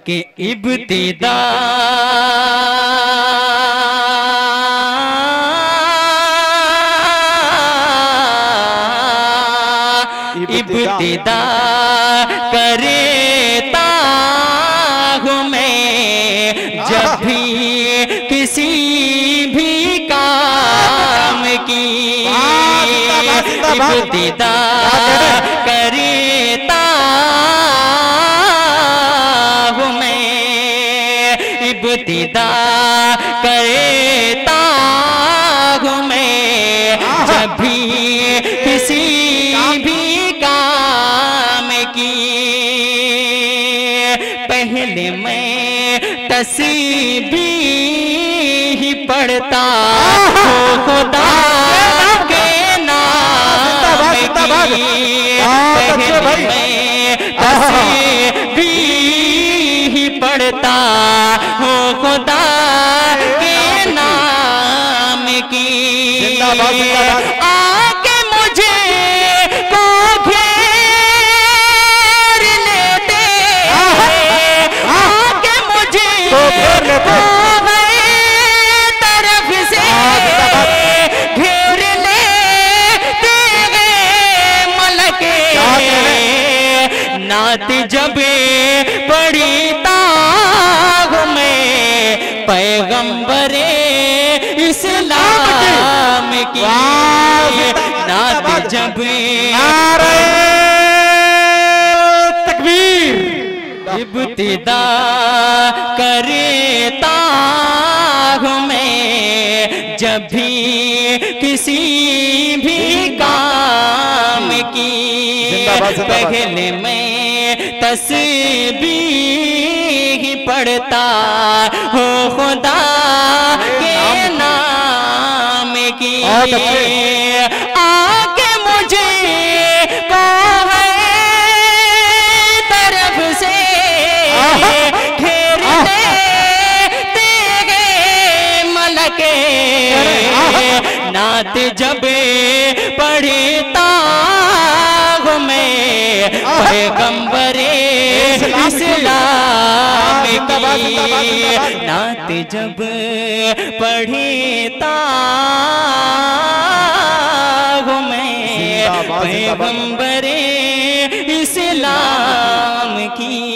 کہ ابتدا کرتا ہوں میں جب بھی کسی بھی کام کی ابتدا کرتا ہوں میں ابتدا کرتا ہوں میں جب بھی کسی بھی کام کی پہلے میں تسبیح پڑھتا ہوں خدا کے نام کی پہلے میں تسبیح پڑھتا ہوں خدا کے نام کی آگے مجھے کو گھیر لیتے آگے مجھے کو طرف سے گھیر لیتے ملکے نعت جب پڑھتا ہوں میں پیغمبر اسلام کی نعت جب تکبیر ابتدا کرتا ہوں میں جب بھی کسی بھی کام کی پہلے میں تسبیح پڑھتا ہوں خدا کے نام کی آگے مجھے طرف سے گھیر لیتے ملکے نعت جب پڑھتا ہوں میں پیغمبر اسلام کی نعت جب پڑھتا ہوں میں پیغمبر اسلام کی